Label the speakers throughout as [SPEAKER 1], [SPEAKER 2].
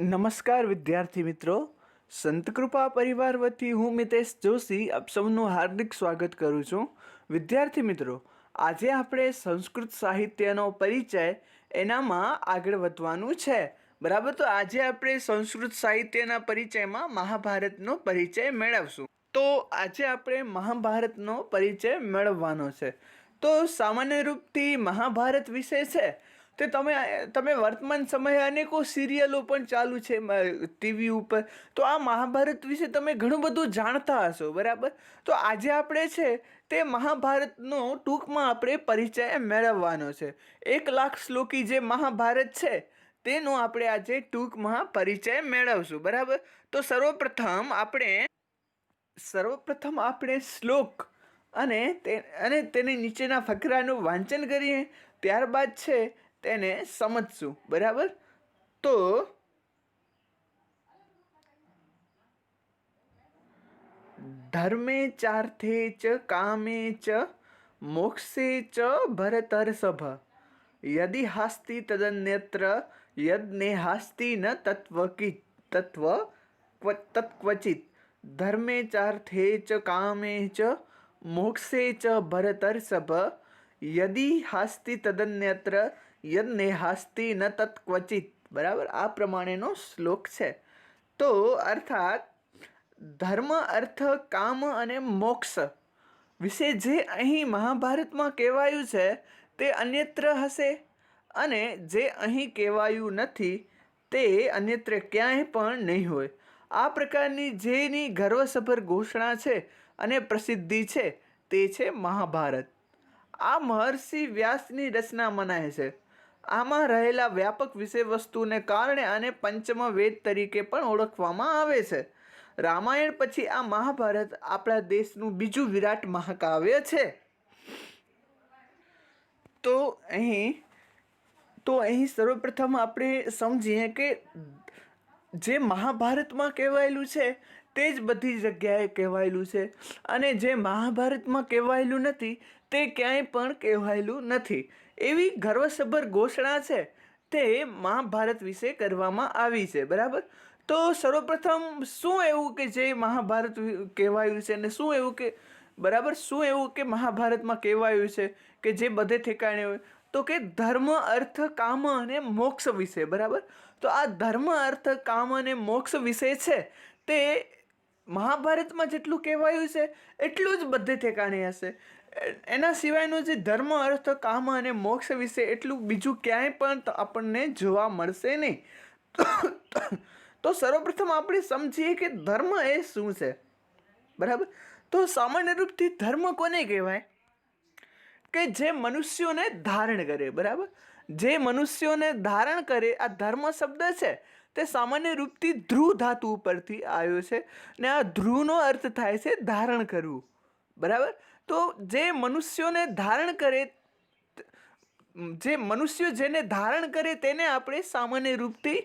[SPEAKER 1] નમસ્કાર વિદ્યાર્થી મિત્રો, સંતકૃપા પરિવાર વતી હું મિતેશ જોશી આપ સૌનું હાર્દિક સ્વાગત કરું છું. વિદ્યાર્થી મિત્રો, આજે આપણે સંસ્કૃત સાહિત્યનો પરિચય એનામાં આગળ વધવાનું છે. બરાબર, તો આજે આપણે સંસ્કૃત સાહિત્યના પરિચયમાં મહાભારતનો પરિચય મેળવશું. તો આજે આપણે મહાભારતનો પરિચય મેળવવાનો છે. તો સામાન્ય રૂપથી મહાભારત વિશે છે તે તમે વર્તમાન સમયે અનેકો સિરિયલો પણ ચાલુ છે ટીવી ઉપર, તો આ મહાભારત વિશે તમે ઘણું બધું જાણતા હશો. બરાબર, તો આજે આપણે છે તે મહાભારતનો ટૂંકમાં આપણે પરિચય મેળવવાનો છે. 1,00,000 શ્લોકી જે મહાભારત છે તેનો આપણે આજે ટૂંકમાં પરિચય મેળવશું. બરાબર, તો સર્વપ્રથમ આપણે શ્લોક અને તેની નીચેના ફકરાનું વાંચન કરીએ, ત્યારબાદ છે તેને સમજશું. બરાબર, તો ધર્મે ચાર્થે ચ કામે ચ મોક્ષે ચ ભરતર્ષભ યદિ હાસ્તિ તદન્યત્ર યજ્ઞે હાસ્તિ ન તત્ક્વચિત ધર્મે ચાર્થે ચ કામે ચ મોક્ષે ચ ભરતર્ષભ યદિ હાસ્તિ તદન્યત્ર યજ્ઞે હાસ્તિ ન તત્ક્વચિત. બરાબર, આ પ્રમાણેનો શ્લોક છે. તો અર્થાત ધર્મ, અર્થ, કામ અને મોક્ષ વિશે જે અહીં મહાભારતમાં કહેવાયું છે તે અન્યત્ર હશે, અને જે અહીં કહેવાયું નથી તે અન્યત્ર ક્યાંય પણ નહીં હોય. આ પ્રકારની જેની ગર્વસભર ઘોષણા છે અને પ્રસિદ્ધિ છે તે છે મહાભારત. આ મહર્ષિ વ્યાસની રચના મનાય છે. આમાં રહેલા વ્યાપક વિષયવસ્તુને કારણે આને પંચમ વેદ તરીકે પણ ઓળખવામાં આવે છે. રામાયણ પછી આ મહાભારત આપણા દેશનું બીજું વિરાટ મહાકાવ્ય છે. તો અહીં સર્વપ્રથમ આપણે સમજીએ કે જે મહાભારતમાં કહેવાયેલું છે તે જ બધી જગ્યાએ કહેવાયેલું છે, અને જે મહાભારતમાં કહેવાયેલું નથી તે ક્યાંય પણ કહેવાયેલું નથી. એવી ગર્વસભર ઘોષણા છે તે મહાભારત વિશે કરવામાં આવી છે. બરાબર, તો સર્વપ્રથમ શું એવું કે જે મહાભારત કહેવાયું છે, અને શું એવું કે મહાભારતમાં કહેવાયું છે કે જે બધે ઠેકાણે હોય, તો કે ધર્મ, અર્થ, કામ અને મોક્ષ વિશે. બરાબર, તો આ ધર્મ, અર્થ, કામ અને મોક્ષ વિશે છે તે મહાભારતમાં જેટલું કહેવાયું છે એટલું જ બધે ઠેકાણે હશે. એના સિવાયનું જે ધર્મ, અર્થ, કામ અને મોક્ષ વિશે એટલું બીજું ક્યાંય પણ આપણને જોવા મળશે નહીં. તો સર્વપ્રથમ આપણે સમજીએ કે ધર્મ એ શું છે. બરાબર, તો સામાન્ય રૂપથી ધર્મ કોને કહેવાય કે જે મનુષ્યોને ધારણ કરે. બરાબર, જે મનુષ્યોને ધારણ કરે, આ ધર્મ શબ્દ છે તે સામાન્ય રૂપથી ધ્રુવ ધાતુ ઉપરથી આવ્યો છે, ને આ ધ્રુવનો અર્થ થાય છે ધારણ કરવું. બરાબર, તો જે મનુષ્યોને ધારણ કરે, જે મનુષ્યો જેને ધારણ કરે તેને આપણે સામાન્ય રૂપથી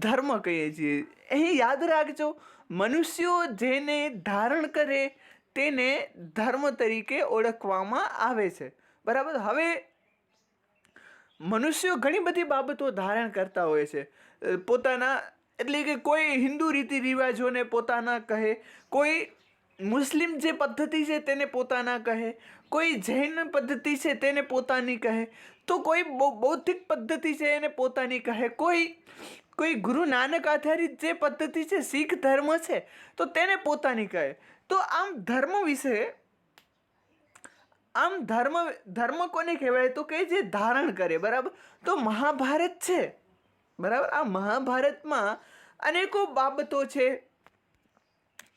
[SPEAKER 1] ધર્મ કહીએ છીએ. અહીં યાદ રાખજો, મનુષ્યો જેને ધારણ કરે તેને ધર્મ તરીકે ઓળખવામાં આવે છે. બરાબર, હવે મનુષ્યો ઘણી બધી બાબતો ધારણ કરતા હોય છે પોતાના, એટલે કે કોઈ હિન્દુ રીતિ રિવાજોને પોતાના કહે, કોઈ મુસ્લિમ જે પદ્ધતિ છે તેને પોતાના કહે, કોઈ જૈન પદ્ધતિ છે તેને પોતાની કહે, તો કોઈ બૌદ્ધિક પદ્ધતિ છે એને પોતાની કહે, કોઈ ગુરુ નાનક આધારિત જે પદ્ધતિ છે, શીખ ધર્મ છે, તો તેને પોતાની કહે. તો ધર્મ કોને કહેવાય તો કે જે ધારણ કરે. બરાબર, તો મહાભારત છે. બરાબર, આ મહાભારતમાં અનેકો બાબતો છે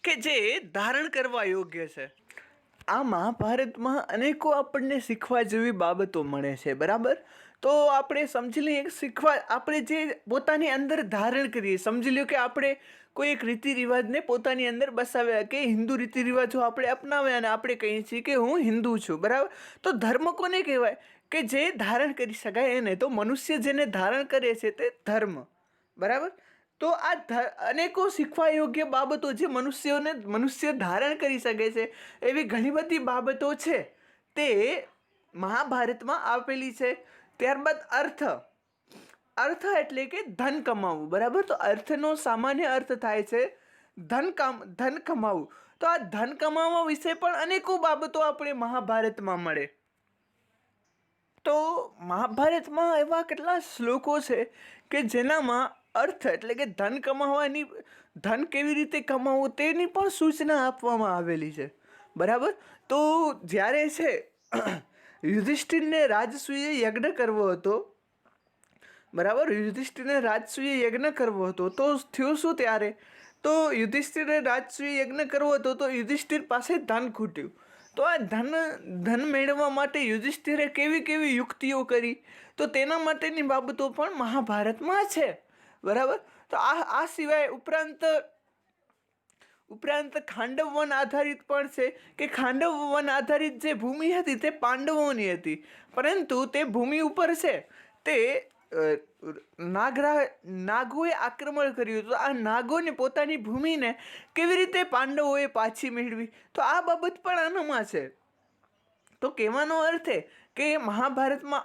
[SPEAKER 1] કે જે ધારણ કરવા યોગ્ય છે. આ મહાભારતમાં અનેકો આપણને શીખવા જેવી બાબતો મળે છે. બરાબર, તો આપણે સમજી લઈએ, આપણે જે પોતાની અંદર ધારણ કરીએ, સમજી લો કે આપણે કોઈ એક રીતિ રિવાજને પોતાની અંદર બસાવ્યા, કે હિન્દુ રીતિ રિવાજો આપણે અપનાવ્યા અને આપણે કહીએ છીએ કે હું હિન્દુ છું. બરાબર, તો ધર્મ કોને કહેવાય કે જે ધારણ કરી શકાય એને, તો મનુષ્ય જેને ધારણ કરે છે તે ધર્મ. બરાબર, તો આ અનેકો શીખવા યોગ્ય બાબતો જે મનુષ્ય ધારણ કરી શકે છે એવી ઘણી બધી બાબતો છે તે મહાભારતમાં આપેલી છે. ત્યારબાદ અર્થ એટલે કે ધન કમાવવું, બરાબર. તો અર્થનો સામાન્ય અર્થ થાય છે ધન કમાવવું. તો આ ધન કમાવવા વિશે પણ અનેકો બાબતો આપણે મહાભારતમાં મળે. તો મહાભારતમાં એવા કેટલા શ્લોકો છે કે જેનામાં અર્થ એટલે કે ધન કેવી રીતે કમાવવું તેની પણ સૂચના આપવામાં આવેલી છે, બરાબર. તો જ્યારે છે યુધિષ્ઠિરને રાજસૂય યજ્ઞ કરવો હતો, બરાબર, યુધિષ્ઠિરને રાજસૂય યજ્ઞ કરવો હતો, તો થયું શું ત્યારે? તો યુધિષ્ઠિરને રાજસૂય યજ્ઞ કરવો હતો તો યુધિષ્ઠિર પાસે ધન ખૂટ્યું. તો આ ધન મેળવવા માટે યુધિષ્ઠિરે કેવી કેવી યુક્તિઓ કરી, તો તેના માટેની બાબતો પણ મહાભારતમાં છે, બરાબર. તો આ સિવાય ઉપરાંત ખાંડવ વન આધારિત પણ છે કે ખાંડવ વન આધારિત જે ભૂમિ હતી તે પાંડવોની હતી, પરંતુ તે ભૂમિ ઉપર છે તે નાગોએ આક્રમણ કર્યું. તો આ નાગોને પોતાની ભૂમિને કેવી રીતે પાંડવોએ પાછી મેળવી, તો આ બાબત પણ આનામાં છે. તો કહેવાનો અર્થ એ કે મહાભારતમાં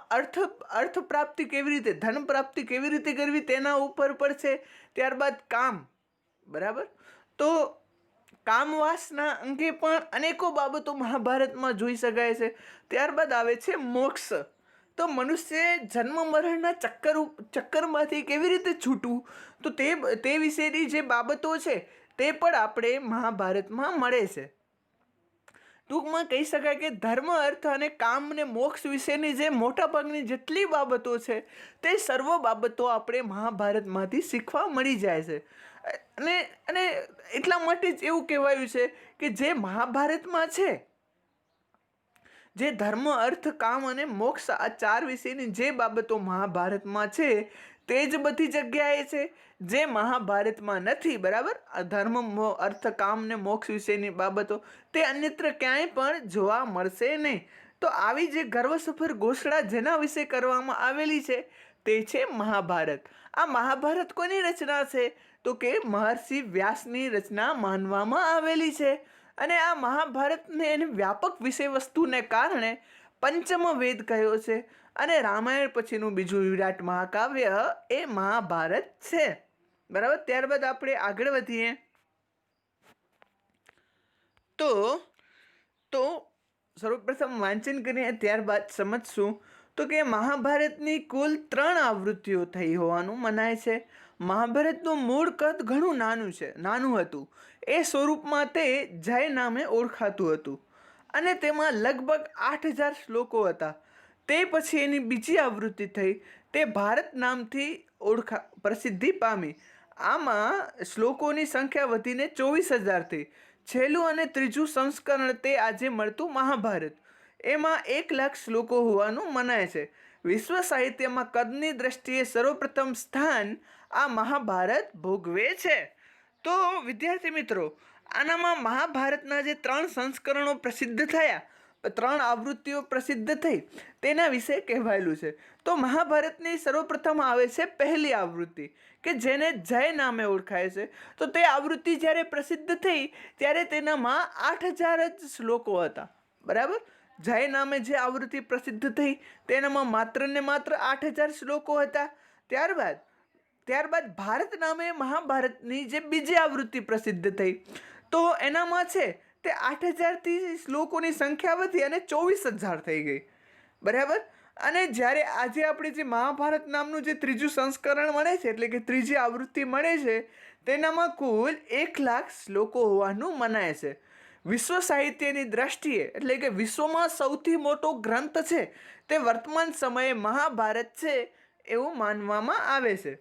[SPEAKER 1] અર્થ પ્રાપ્તિ કેવી રીતે, ધન પ્રાપ્તિ કેવી રીતે કરવી તેના ઉપર પણ છે. ત્યારબાદ કામ, બરાબર. તો કામવાસના અંગે પણ અનેકો બાબતો મહાભારતમાં જોઈ શકાય છે. ત્યારબાદ આવે છે મોક્ષ. તો મનુષ્ય જન્મ મરણના ચક્કરમાંથી કેવી રીતે છૂટવું, તો તે વિશેની જે બાબતો છે તે પણ આપણે મહાભારતમાં મળે છે. ટૂંકમાં કહી શકાય કે ધર્મ, અર્થ અને કામ અને મોક્ષ વિશેની જે મોટાભાગની જેટલી બાબતો છે તે સર્વ બાબતો આપણે મહાભારતમાંથી શીખવા મળી જાય છે. અને એટલા માટે જ એવું કહેવાયું છે કે જે મહાભારતમાં છે, જે ધર્મ, અર્થ, કામ અને મોક્ષ આ 4 વિશેની જે બાબતો મહાભારતમાં છે તે જ બધી જગ્યાએ છે. જે મહાભારતમાં નથી, બરાબર, આ ધર્મ, અર્થ, કામ ને મોક્ષ વિશેની બાબતો તે અન્યત્ર ક્યાંય પણ જોવા મળશે નહીં. તો આવી જે ગર્વસભર ઘોષણા જેના વિશે કરવામાં આવેલી છે તે છે મહાભારત. આ મહાભારત કોની રચના છે? તો કે મહર્ષિ વ્યાસની રચના માનવામાં આવેલી છે. અને આ મહાભારતને એની વ્યાપક વિષય વસ્તુને કારણે પંચમ વેદ કહ્યો છે. અને રામાયણ પછીનું બીજું વિરાટ મહાકાવ્ય એ મહાભારત છે, બરાબર. ત્યારબાદ આપણે આગળ વધીએ તો સર્વપ્રથમ વાંચન કરીએ, ત્યારબાદ સમજશું. તો કે મહાભારતની કુલ 3 આવૃત્તિઓ થઈ હોવાનું મનાય છે. મહાભારતનું મૂળ કદ ઘણું નાનું હતું. એ સ્વરૂપમાં તે જય નામે ઓળખાતું હતું અને તેમાં લગભગ 8000 શ્લોકો હતા. તે પછી એની બીજી આવૃત્તિ થઈ, તે ભારત નામથી પ્રસિદ્ધિ પામી. આમાં શ્લોકોની સંખ્યા વધીને 24,000 થઈ. છેલ્લું અને ત્રીજું સંસ્કરણ તે આજે મળતું મહાભારત, એમાં 1,00,000 શ્લોકો હોવાનું મનાય છે. વિશ્વ સાહિત્યમાં કદની દ્રષ્ટિએ સર્વપ્રથમ સ્થાન આ મહાભારત ભોગવે છે. તો વિદ્યાર્થી મિત્રો, આનામાં મહાભારતના જે 3 સંસ્કરણો પ્રસિદ્ધ થયા, 3 આવૃત્તિઓ પ્રસિદ્ધ થઈ તેના વિશે કહેવાયેલું છે. તો મહાભારતની સર્વપ્રથમ આવે છે પહેલી આવૃત્તિ કે જેને જય નામે ઓળખાય છે. તો તે આવૃત્તિ જ્યારે પ્રસિદ્ધ થઈ ત્યારે તેનામાં 8,000 જ શ્લોકો હતા, બરાબર. જય નામે જે આવૃત્તિ પ્રસિદ્ધ થઈ તેનામાં માત્ર ને માત્ર 8,000 શ્લોકો હતા. ત્યારબાદ ભારત નામે મહાભારતની જે બીજી આવૃત્તિ પ્રસિદ્ધ થઈ તો એનામાં છે તે 8,000થી શ્લોકોની સંખ્યા વધી અને 24,000 થઈ ગઈ, બરાબર. અને જ્યારે આજે આપણે જે મહાભારત નામનું જે ત્રીજું સંસ્કરણ મળે છે એટલે કે ત્રીજી આવૃત્તિ મળે છે તેનામાં કુલ 1,00,000 શ્લોકો હોવાનું મનાય છે. વિશ્વ સાહિત્યની દ્રષ્ટિએ એટલે કે વિશ્વમાં સૌથી મોટો ગ્રંથ છે તે વર્તમાન સમયે મહાભારત છે એવું માનવામાં આવે છે.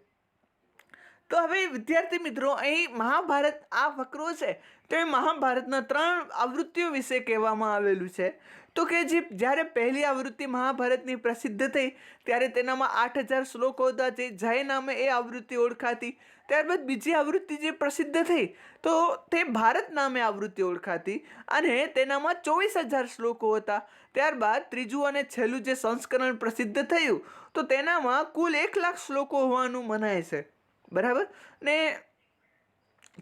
[SPEAKER 1] તો હવે વિદ્યાર્થી મિત્રો, અહીં મહાભારત આ ફકરો છે તો એ મહાભારતના 3 આવૃત્તિઓ વિશે કહેવામાં આવેલું છે. તો કે જ્યારે પહેલી આવૃત્તિ મહાભારતની પ્રસિદ્ધ થઈ ત્યારે તેનામાં 8,000 શ્લોકો હતા, જે જય નામે એ આવૃત્તિ ઓળખાતી. ત્યારબાદ બીજી આવૃત્તિ જે પ્રસિદ્ધ થઈ તો તે ભારત નામે આવૃત્તિ ઓળખાતી અને તેનામાં 24,000 શ્લોકો હતા. ત્યારબાદ ત્રીજું અને છેલ્લું જે સંસ્કરણ પ્રસિદ્ધ થયું તો તેનામાં કુલ 1,00,000 શ્લોકો હોવાનું મનાય છે, બરાબર. ને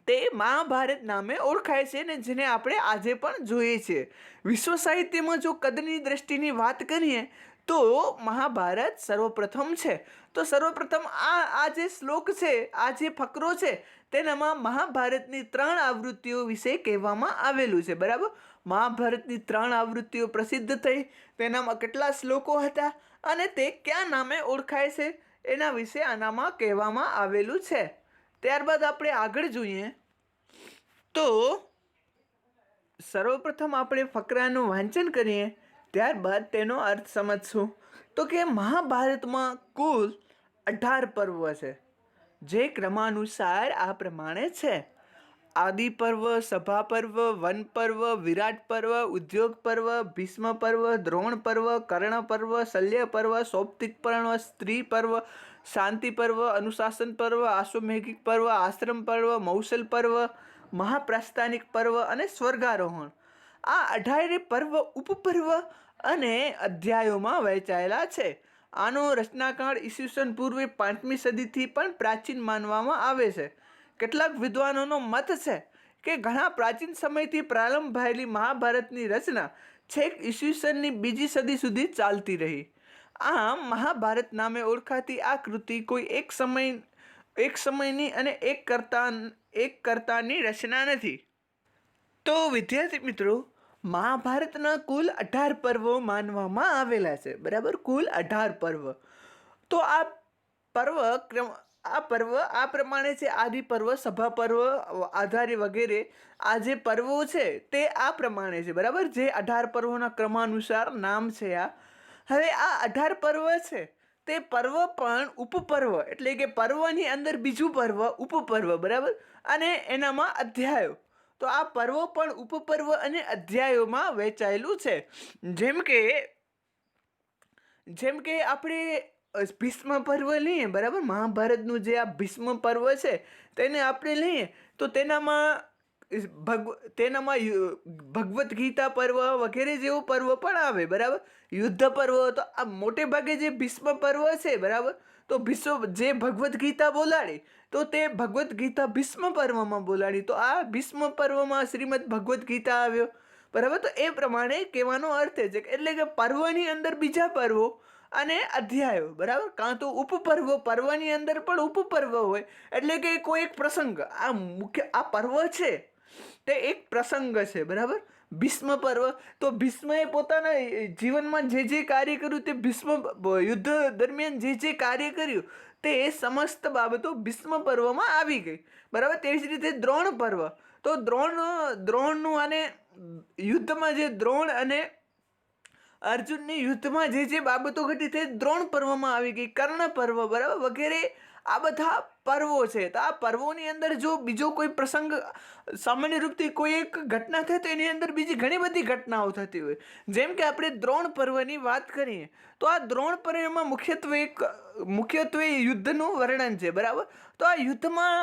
[SPEAKER 1] તે મહાભારત નામે ઓળખાય છે ને જેને આપણે આજે પણ જોઈએ છીએ. વિશ્વ સાહિત્યમાં જો કદની દ્રષ્ટિની વાત કરીએ તો મહાભારત સર્વપ્રથમ છે. તો સર્વપ્રથમ આ જે શ્લોક છે, આ જે ફકરો છે, તેનામાં મહાભારતની 3 આવૃત્તિઓ વિશે કહેવામાં આવેલું છે. બરાબર, મહાભારતની 3 આવૃત્તિઓ પ્રસિદ્ધ થઈ, તેનામાં કેટલા શ્લોકો હતા અને તે કયા નામે ઓળખાય છે એના વિશે આનામાં કહેવામાં આવેલું છે. ત્યારબાદ આપણે આગળ જોઈએ તો સર્વપ્રથમ આપણે ફકરાનું વાંચન કરીએ, ત્યારબાદ તેનો અર્થ સમજશું. તો કે મહાભારતમાં કુલ 18 પર્વ છે, જે ક્રમાનુસાર આ પ્રમાણે છે: આદિ પર્વ, સભા પર્વ, વન પર્વ, વિરાટ પર્વ, ઉદ્યોગ પર્વ, ભીષ્મ પર્વ, દ્રોણ પર્વ, કર્ણ પર્વ, શલ્ય પર્વ, સૌપ્તિક પર્વ, સ્ત્રી પર્વ, શાંતિ પર્વ, અનુશાસન પર્વ, આશ્વમેઘિક પર્વ, આશ્રમ પર્વ, મૌસલ પર્વ, મહાપ્રાસ્થાનિક પર્વ અને સ્વર્ગારોહણ. આ 18 પર્વ ઉપપર્વ અને અધ્યાયોમાં વહેંચાયેલા છે. આનો રચનાકાળ ઈસવીસન પૂર્વે 5મી સદીથી પણ પ્રાચીન માનવામાં આવે છે. કેટલાક વિદ્વાનોનો મત છે કે ઘણા પ્રાચીન સમયથી પ્રારંભ થયેલી મહાભારતની રચના છેક ઈસવીસનની 2જી સદી સુધી ચાલતી રહી. આમ મહાભારત નામે ઓળખાતી આ કૃતિ કોઈ એક સમયની અને એક કર્તાની રચના નથી. તો વિદ્યાર્થી મિત્રો, મહાભારતના કુલ 18 પર્વો માનવામાં આવેલા છે. બરાબર, કુલ 18 પર્વ. તો આ પર્વ આ પ્રમાણે છે: આદિ પર્વ, સભા પર્વ, આધારી વગેરે. આ જે પર્વો છે તે આ પ્રમાણે છે. બરાબર, જે 18 પર્વોના ક્રમાનુસાર નામ છે આ. હવે આ 18 પર્વ છે તે પર્વ પણ ઉપપર્વ, એટલે કે પર્વની અંદર બીજું પર્વ, ઉપપર્વ. બરાબર, અને એનામાં અધ્યાયો. તો આ પર્વો પણ ઉપપર્વ અને અધ્યાયોમાં વહેંચાયેલું છે. જેમ કે આપણે ભીષ્મ પર્વ લઈએ, બરાબર, મહાભારતનું જે આ ભીષ્મ પર્વ છે તેને આપણે લઈએ તો તેનામાં ભગવદ્ ગીતા પર્વ વગેરે જેવો પર્વ પણ આવે. બરાબર, યુદ્ધ પર્વ. તો આ મોટે ભાગે જે ભીષ્મ પર્વ છે, બરાબર, તો જે ભગવદ્ ગીતા બોલાડી તો તે ભગવદ્ ગીતા ભીષ્મ પર્વમાં બોલાડી. તો આ ભીષ્મ પર્વમાં શ્રીમદ ભગવદ્ ગીતા આવ્યો. બરાબર, તો એ પ્રમાણે કહેવાનો અર્થ છે કે એટલે કે પર્વની અંદર બીજા પર્વો અને અધ્યાયો. બરાબર, કાં તો ઉપપર્વ, પર્વની અંદર પણ ઉપપર્વ હોય, એટલે કે કોઈ એક પ્રસંગ. આ પર્વ છે તે એક પ્રસંગ છે. બરાબર, ભીષ્મ પર્વ. તો ભીષ્મએ પોતાના જીવનમાં જે કાર્ય કર્યું તે યુદ્ધ દરમિયાન જે કાર્ય કર્યું તે સમસ્ત બાબતો ભીષ્મ પર્વમાં આવી ગઈ. બરાબર, તેવી જ રીતે દ્રોણ પર્વ. તો દ્રોણનું અને યુદ્ધમાં જે દ્રોણ અને અર્જુનની યુદ્ધમાં જે બાબતો ઘટી તે દ્રોણ પર્વમાં આવી ગઈ. કર્ણ પર્વ, બરાબર, વગેરે આ બધા પર્વો છે. તો આ પર્વોની અંદર જો બીજો કોઈ પ્રસંગ, સામાન્ય રૂપથી કોઈ એક ઘટના થાય તો એની અંદર બીજી ઘણી બધી ઘટનાઓ થતી હોય. જેમ કે આપણે દ્રોણ પર્વની વાત કરીએ તો આ દ્રોણ પર્વમાં મુખ્યત્વે યુદ્ધનું વર્ણન છે. બરાબર, તો આ યુદ્ધમાં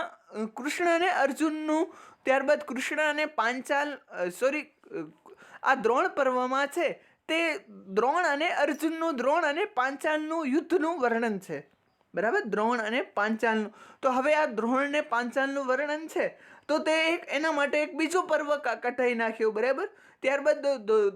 [SPEAKER 1] કૃષ્ણ અને અર્જુનનું, ત્યારબાદ કૃષ્ણ અને આ દ્રોણ પર્વમાં છે તે દ્રોણ અને પાંચાલનું યુદ્ધનું વર્ણન છે. બરાબર, દ્રોણ અને પાંચાલનું. તો હવે આ દ્રોણ અને પાંચાલનું વર્ણન છે તો તે એના માટે એક બીજો પર્વ કઢાઈ નાખ્યો. બરાબર, ત્યારબાદ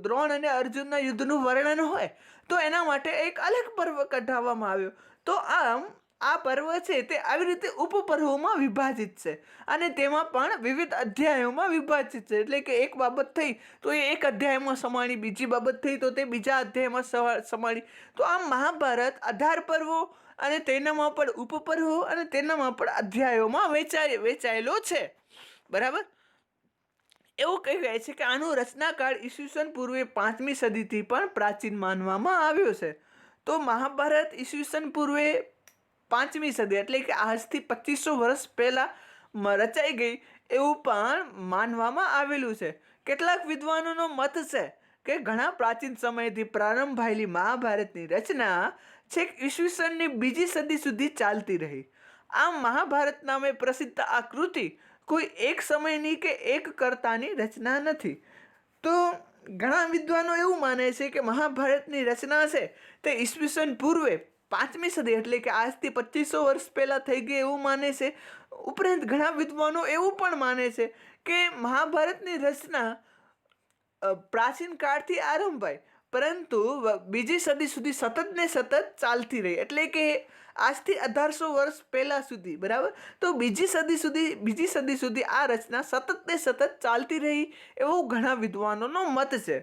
[SPEAKER 1] દ્રોણ અને અર્જુનના યુદ્ધનું વર્ણન હોય તો એના માટે એક અલગ પર્વ કઢાવવામાં આવ્યો. તો આમ આ પર્વ છે તે આવી રીતે ઉપપર્વોમાં વિભાજિત છે અને તેમાં પણ વિવિધ અધ્યાયોમાં વિભાજિત છે. એટલે કે એક બાબત થઈ તો એ એક અધ્યાયમાં સમાણી, બીજી બાબત થઈ તો તે બીજા અધ્યાયમાં સમાણી. તો આમ મહાભારત 18 પર્વો અને તેનામાં પણ ઉપપર્વો અને તેનામાં પણ અધ્યાયોમાં વહેંચાયેલો છે. બરાબર, એવું કહેવાય છે કે આનું રચનાકાળ ઈસવીસન પૂર્વે 5મી સદીથી પણ પ્રાચીન માનવામાં આવ્યો છે. તો મહાભારત ઈસવીસન પૂર્વે 5મી સદી, એટલે કે આજથી 2500 વર્ષ પહેલાં રચાઈ ગઈ એવું પણ માનવામાં આવેલું છે. કેટલાક વિદ્વાનોનો મત છે કે ઘણા પ્રાચીન સમયથી પ્રારંભ થયેલી મહાભારતની રચના છેક ઈસવીસનની 2જી સદી સુધી ચાલતી રહી. આમ મહાભારત નામે પ્રસિદ્ધ આ કૃતિ કોઈ એક સમયની કે એક કર્તાની રચના નથી. તો ઘણા વિદ્વાનો એવું માને છે કે મહાભારતની રચના છે તે ઈસવીસન પૂર્વે 5મી સદી, એટલે કે આજથી 2500 વર્ષ પહેલાં થઈ ગઈ એવું માને છે. ઉપરાંત ઘણા વિદ્વાનો એવું પણ માને છે કે મહાભારતની રચના પ્રાચીન કાળથી આરંભાઈ, પરંતુ બીજી સદી સુધી સતત ને સતત ચાલતી રહી, એટલે કે આજથી 1800 વર્ષ પહેલાં સુધી, બરાબર. તો બીજી સદી સુધી આ રચના સતત ને સતત ચાલતી રહી એવું ઘણા વિદ્વાનોનો મત છે.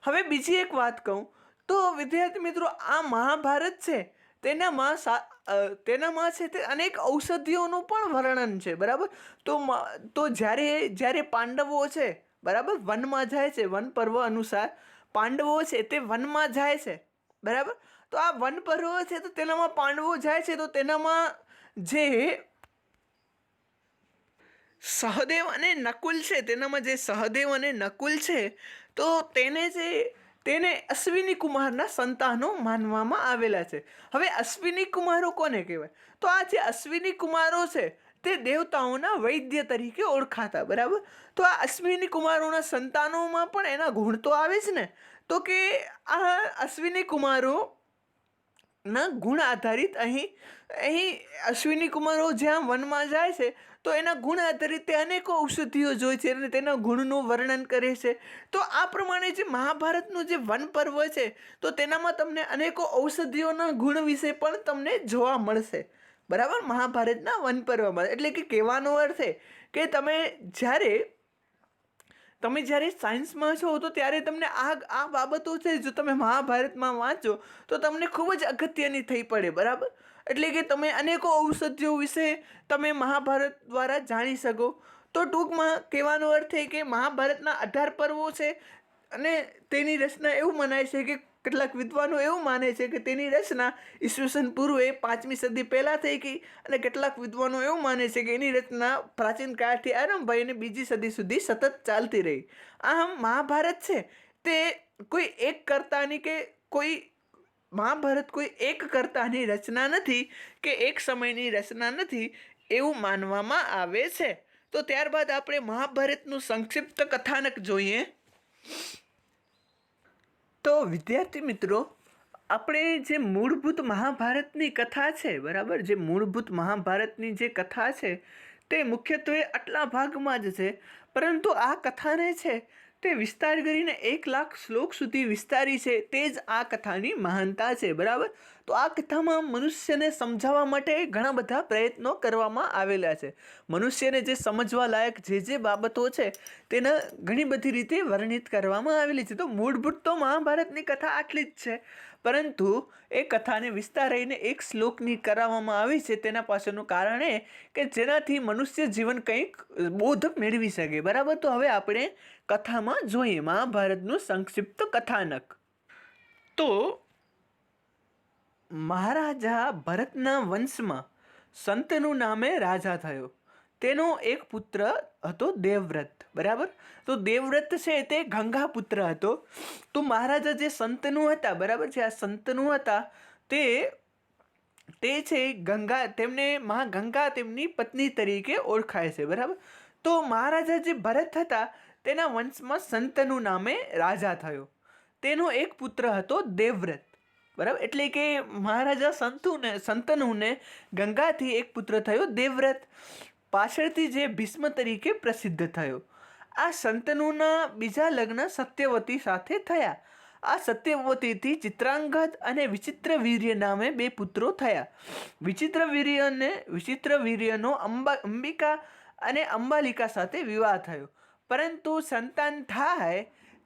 [SPEAKER 1] હવે બીજી એક વાત કહું તો વિદ્યાર્થી મિત્રો, આ મહાભારત છે તેનામાં છે તે અનેક ઔષધિઓનું પણ વર્ણન છે, બરાબર. તો જ્યારે પાંડવો છે, બરાબર, વનમાં જાય છે, વન પર્વ અનુસાર પાંડવો છે તે વનમાં જાય છે, બરાબર. તો આ વન પર્વ છે તો તેનામાં પાંડવો જાય છે, તો તેનામાં જે સહદેવ અને નકુલ છે, તો તેને અશ્વિની કુમારના સંતાનો માનવામાં આવેલા છે. હવે અશ્વિની કુમારો કોને કહેવાય? તો આ જે અશ્વિની કુમારો છે તે દેવતાઓના વૈદ્ય તરીકે ઓળખાતા, બરાબર. તો આ અશ્વિની કુમારોના સંતાનોમાં પણ એના ગુણ તો આવે જ ને. તો કે આ અશ્વિની કુમારો ના ગુણ આધારિત અહીં અશ્વિની કુમારો જ્યાં વનમાં જાય છે તો એના ગુણ આધારિત તે અનેકો ઔષધિઓ જોઈ છે અને તેના ગુણનું વર્ણન કરે છે. તો આ પ્રમાણે જે મહાભારતનું જે વન પર્વ છે તો તેનામાં તમને અનેકો ઔષધિઓના ગુણ વિશે પણ તમને જોવા મળશે, બરાબર, મહાભારતના વન પર્વમાં. એટલે કે કહેવાનો અર્થ એ કે તમે જ્યારે સાયન્સમાં છો તો ત્યારે તમને આ બાબતો છે, જો તમે મહાભારતમાં વાંચો તો તમને ખૂબ જ અગત્યની થઈ પડે, બરાબર. એટલે કે તમે અનેકો ઔષધિઓ વિશે તમે મહાભારત દ્વારા જાણી શકો. તો ટૂંકમાં કહેવાનો અર્થ એ કે મહાભારતના 18 પર્વો છે અને તેની રચના એવું મનાય છે કે કેટલાક વિદ્વાનો એવું માને છે કે તેની રચના ઈસવીસન પૂર્વે 5મી સદી પહેલાં થઈ ગઈ, અને કેટલાક વિદ્વાનો એવું માને છે કે એની રચના પ્રાચીન કાળથી આરંભ થઈ અને બીજી સદી સુધી સતત ચાલતી રહી. આમ મહાભારત છે તે કોઈ એક કર્તાની મહાભારત કોઈ એક કર્તાની રચના નથી કે એક સમયની રચના નથી એવું માનવામાં આવે છે. તો ત્યારબાદ આપણે મહાભારતનું સંક્ષિપ્ત કથાનક જોઈએ. તો વિદ્યાર્થી મિત્રો, આપણે જે મૂળભૂત મહાભારતની કથા છે, બરાબર, જે મૂળભૂત મહાભારતની જે કથા છે તે મુખ્યત્વે આટલા ભાગમાં જ છે, પરંતુ આ કથાને છે તે વિસ્તાર કરીને 1 લાખ શ્લોક સુધી વિસ્તારી છે, તે જ આ કથાની મહાનતા છે, બરાબર. તો આ કથામાં મનુષ્યને સમજાવવા માટે ઘણા બધા પ્રયત્નો કરવામાં આવેલા છે. મનુષ્યને જે સમજવા લાયક જે બાબતો છે તેને ઘણી બધી રીતે વર્ણિત કરવામાં આવેલી છે. તો મૂળભૂત તો મહાભારતની કથા આટલી જ છે, પરંતુ એ કથાને વિસ્તારીને 1 શ્લોકની કરાવવામાં આવી છે. તેના પાછળનું કારણ એ કે જેનાથી મનુષ્ય જીવન કંઈક બોધ મેળવી શકે, બરાબર. તો હવે આપણે કથામાં જોઈએ મહાભારતનું સંક્ષિપ્ત કથાનક. તો મહારાજા ભરતના વંશમાં સંતનુ નામે રાજા થયો. તેનો એક પુત્ર હતો દેવવ્રત, બરાબર. તો દેવવ્રત છે તે ગંગા પુત્ર હતો. તો મહારાજા જે સંતનુ હતા, બરાબર છે, આ સંતનુ હતા તે છે તેમને મા ગંગા તેમની પત્ની તરીકે ઓળખાય છે, બરાબર. તો મહારાજા જે ભરત હતા તેના વંશમાં સંતનુ નામે રાજા થયો. તેનો એક પુત્ર હતો દેવવ્રત, બરાબર. એટલે કે મહારાજા સંતનુને ગંગાથી એક પુત્ર થયો દેવવ્રત, પાછળથી જે ભીષ્મ તરીકે પ્રસિદ્ધ થયો. આ સંતનુના બીજા લગ્ન સત્યવતી સાથે થયા. આ સત્યવતીથી ચિત્રાંગદ અને વિચિત્રવીર્ય નામે 2 પુત્રો થયા. વિચિત્રવીર્યનો અંબિકા અને અંબાલિકા સાથે વિવાહ થયો, પરંતુ સંતાન થાય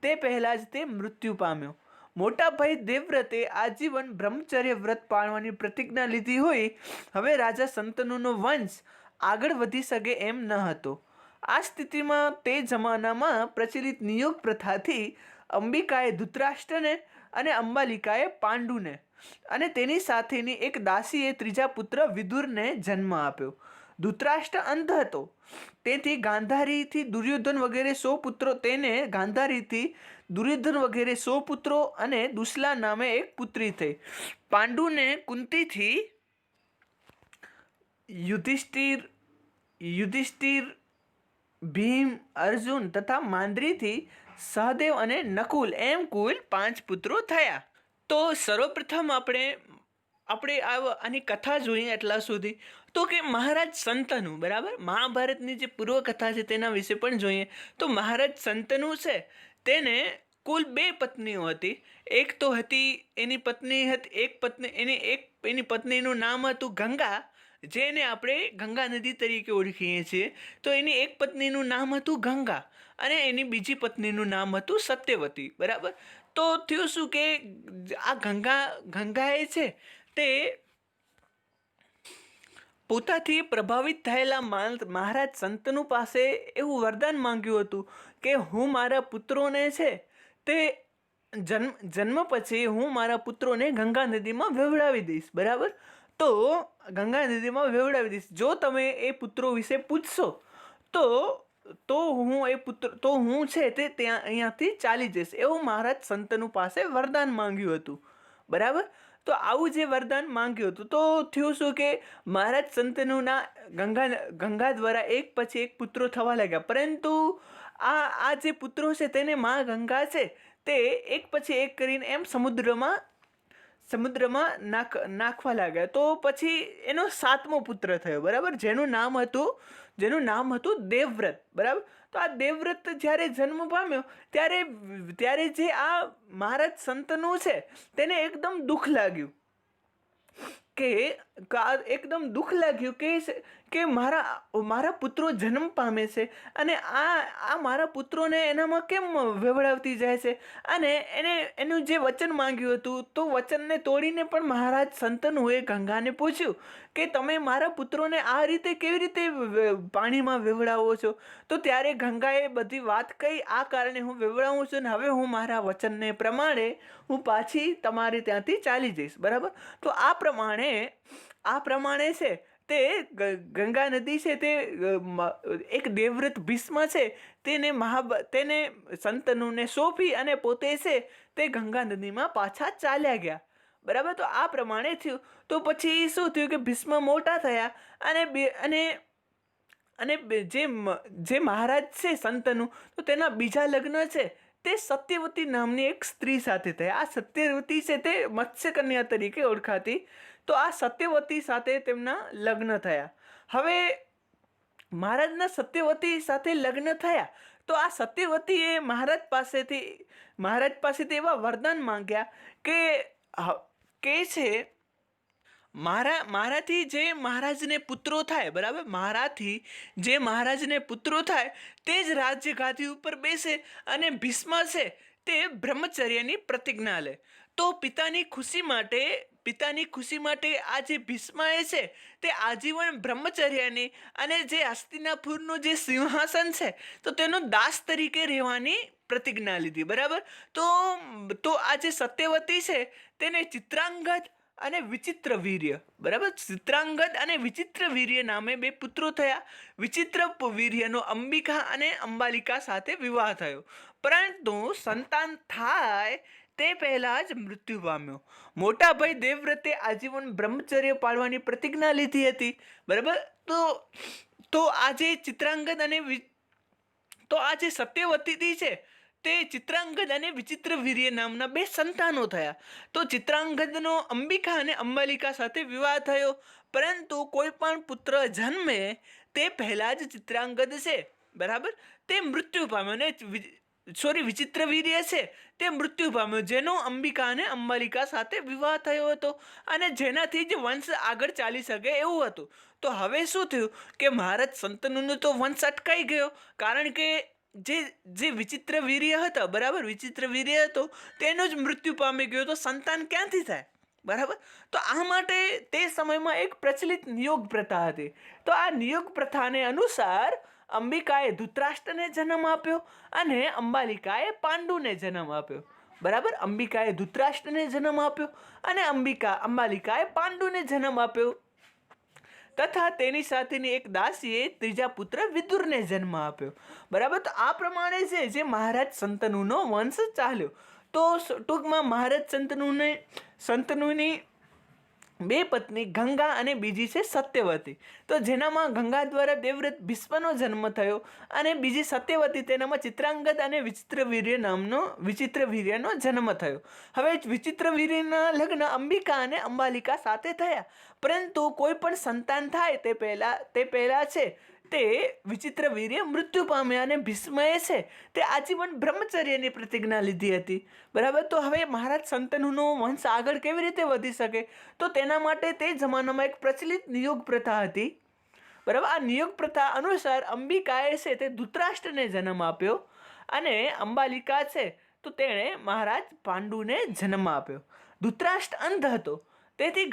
[SPEAKER 1] તે પહેલાં જ તે મૃત્યુ પામ્યો. મોટા ભાઈ દેવવ્રતે આજીવન બ્રહ્મચર્ય વ્રત પાળવાની પ્રતિજ્ઞા લીધી હોય. હવે રાજા સંતનુનો વંશ આગળ વધી શકે એમ ન હતો. આ સ્થિતિમાં તે જમાનામાં પ્રચલિત નિયોગ પ્રથાથી અંબિકાએ ધૃતરાષ્ટ્રને અને અંબાલિકાએ પાંડુને અને તેની સાથેની એક દાસીએ ત્રીજા પુત્ર વિદુરને જન્મ આપ્યો. ધૃતરાષ્ટ્ર અંધ હતો, તેથી ગાંધારીથી દુર્યોધન વગેરે 100 પુત્રો અને દુશલા નામે એક પુત્રી થઈ. પાંડુને કુંતીથી યુધિષ્ઠિર, ભીમ, અર્જુન તથા માંદ્રીથી સહદેવ અને નકુલ એમ કુલ 5 પુત્રો થયા. તો સર્વપ્રથમ આપણે આની કથા જોઈએ એટલા સુધી. તો કે મહારાજ સંતનુ, બરાબર, મહાભારતની જે પૂર્વ કથા છે તેના વિશે પણ જોઈએ. તો મહારાજ સંતનુ છે તેને કુલ 2 પત્નીઓ હતી. એક તો હતી એની પત્ની હતી એની પત્નીનું નામ હતું ગંગા, જેને આપણે ગંગા નદી તરીકે ઓળખીએ છીએ. તો એની એક પત્નીનું નામ હતું ગંગા અને એની બીજી પત્નીનું નામ હતું સત્યવતી. બરાબર. તો થયું શું કે આ ગંગાએ છે તે પોતાથી પ્રભાવિત થયેલા મહારાજ સંતનુ પાસે એવું વરદાન માંગ્યું હતું કે હું મારા પુત્રોને છે તે જન્મ પછી હું મારા પુત્રોને ગંગા નદીમાં વહેવડાવી દઈશ. બરાબર. તો ગંગા નદીમાં વહેવડાવી દઈશ. જો તમે એ પુત્રો વિશે પૂછશો તો હું છે તે ત્યાં અહીંયાથી ચાલી જઈશ, એવું મહારાજ સંતનુ પાસે વરદાન માંગ્યું હતું. બરાબર. તો આવું જે વરદાન માંગ્યું હતું, તો થયું શું કે મહારાજ સંતનુના ગંગા દ્વારા એક પછી એક પુત્રો થવા લાગ્યા. પરંતુ આ જે પુત્રો છે તેને મા ગંગા છે તે એક પછી એક કરીને એમ સમુદ્રમાં નાખવા લાગ્યા. તો પછી એનો 7મો પુત્ર થયો. બરાબર. જેનું નામ હતું દેવવ્રત. બરાબર. તો આ દેવવ્રત જ્યારે જન્મ પામ્યો ત્યારે જે આ મહારાજ સંતનું છે તેને એકદમ દુઃખ લાગ્યું કે મારા પુત્રો જન્મ પામે છે અને આ મારા પુત્રોને એનામાં કેમ વેવડાવતી જાય છે. અને એનું જે વચન માંગ્યું હતું તો વચનને તોડીને પણ મહારાજ સંતનુએ ગંગાને પૂછ્યું કે તમે મારા પુત્રોને આ રીતે કેવી રીતે પાણીમાં વેવડાવો છો. તો ત્યારે ગંગાએ બધી વાત કહી, આ કારણે હું વેવડાવું છું ને હવે હું મારા વચનને પ્રમાણે હું પાછી તમારે ત્યાંથી ચાલી જઈશ. બરાબર. તો આ પ્રમાણે છે તે ગંગા નદી છે તે એક દેવવ્રત ભીષ્મ છે તેને સંતનુને સોંપી અને પોતે છે તે ગંગા નદીમાં પાછા ચાલ્યા ગયા. બરાબર. તો આ પ્રમાણે થયું. તો પછી શું થયું કે ભીષ્મ મોટા થયા અને જે મહારાજ છે સંતનું, તો તેના બીજા લગ્ન છે તે સત્યવતી નામની એક સ્ત્રી સાથે થયા. આ સત્યવતી છે તે મત્સ્યકન્યા તરીકે ઓળખાતી. તો આ સત્યવતી સાથે તેમના લગ્ન થયા. હવે મહારાજના સત્યવતી સાથે લગ્ન થયા તો આ સત્યવતીએ મહારાજ પાસેથી એવા વરદાન માંગ્યા કે છે મારાથી જે મહારાજને પુત્રો થાય. બરાબર. મારાથી જે મહારાજને પુત્રો થાય તે જ રાજ્ય ગાદી ઉપર બેસે અને ભીષ્મ છે તે બ્રહ્મચર્યની પ્રતિજ્ઞા લે. તો પિતાની ખુશી માટે આ જે ભીષ્મએ છે તે આજીવન બ્રહ્મચર્યની અને જે હસ્તિનાપુરનું જે સિંહાસન છે તો તેનો દાસ તરીકે રહેવાની પ્રતિજ્ઞા લીધી. બરાબર. તો આ જે સત્યવતી છે તેને ચિત્રાંગદ અને વિચિત્ર વીર્ય. બરાબર. ચિત્રાંગદ અને વિચિત્ર વીર્ય નામે 2 પુત્રો થયા. વિચિત્ર વીર્યનો અંબિકા અને અંબાલિકા સાથે વિવાહ થયો, પરંતુ સંતાન થાય તે પહેલા જ મૃત્યુ પામ્યો. મોટા ભાઈ દેવવ્રતે આજીવન બ્રહ્મચર્ય પાળવાની પ્રતિજ્ઞા લીધી હતી. બરાબર. તો આ જે ચિત્રાંગદ અને તો આ જે સત્યવતી છે તે ચિત્રાંગદ અને વિચિત્ર વીર્ય નામના 2 સંતાનો થયા. તો ચિત્રાંગદનો અંબિકા અને અંબાલિકા સાથે વિવાહ થયો, પરંતુ કોઈ પણ પુત્ર જન્મે તે પહેલા જ ચિત્રાંગદ છે બરાબર તે મૃત્યુ પામ્યો ને વિચિત્ર વીર્ય છે તે મૃત્યુ પામ્યો, જેનો અંબિકા અને અંબાલિકા સાથે વિવાહ થયો હતો અને જેનાથી જ વંશ આગળ ચાલી શકે એવું હતું. તો હવે શું થયું કે મહારાજ સંતનુનો તો વંશ અટકાઈ ગયો, કારણ કે જે વિચિત્ર વીર્ય હતા, બરાબર, વિચિત્ર વીર્ય હતો તેનો જ મૃત્યુ પામી ગયો, તો સંતાન ક્યાંથી થાય? બરાબર. તો આ માટે તે સમયમાં એક પ્રચલિત નિયોગ પ્રથા હતી. તો આ નિયોગ પ્રથાને અનુસાર અંબિકાએ ધૃતરાષ્ટ્રને જન્મ આપ્યો અને અંબાલિકાએ પાંડુને જન્મ આપ્યો. બરાબર. અંબિકાએ ધૃતરાષ્ટ્રને જન્મ આપ્યો અને અંબાલિકાએ પાંડુને જન્મ આપ્યો તથા તેની સાથેની એક દાસીએ ત્રીજા પુત્ર વિદુરને જન્મ આપ્યો. બરાબર. તો આ પ્રમાણે છે જે મહારાજ સંતનુનો વંશ ચાલ્યો. તો ટૂંકમાં મહારાજ સંતનુની 2 પત્ની ગંગા અને બીજી છે સત્યવતી. તો જેનામાં ગંગા દ્વારા દેવવ્રત ભીષ્મનો જન્મ થયો અને બીજી સત્યવતી તેનામાં ચિત્રાંગદ અને વિચિત્ર વીર્યનો જન્મ થયો. હવે વિચિત્ર વીર્યના લગ્ન અંબિકા અને અંબાલિકા સાથે થયા, પરંતુ કોઈ પણ સંતાન થાય તે પહેલા છે તે વિચિત્ર વીર્ય મૃત્યુ પામ્યા અને ભીષ્મએ છે તે આજીવન બ્રહ્મચર્યની પ્રતિજ્ઞા લીધી હતી. બરાબર. તો હવે મહારાજ શંતનુનો વંશ આગળ કેવી રીતે વધી શકે? તો તેના માટે તે જમાનામાં એક પ્રચલિત નિયોગ પ્રથા હતી. બરાબર. આ નિયોગ પ્રથા અનુસાર અંબિકાએ છે તે ધૃતરાષ્ટ્રને જન્મ આપ્યો અને અંબાલિકા છે તો તેણે મહારાજ પાંડુને જન્મ આપ્યો. ધૃતરાષ્ટ્ર અંધ હતો, તેથી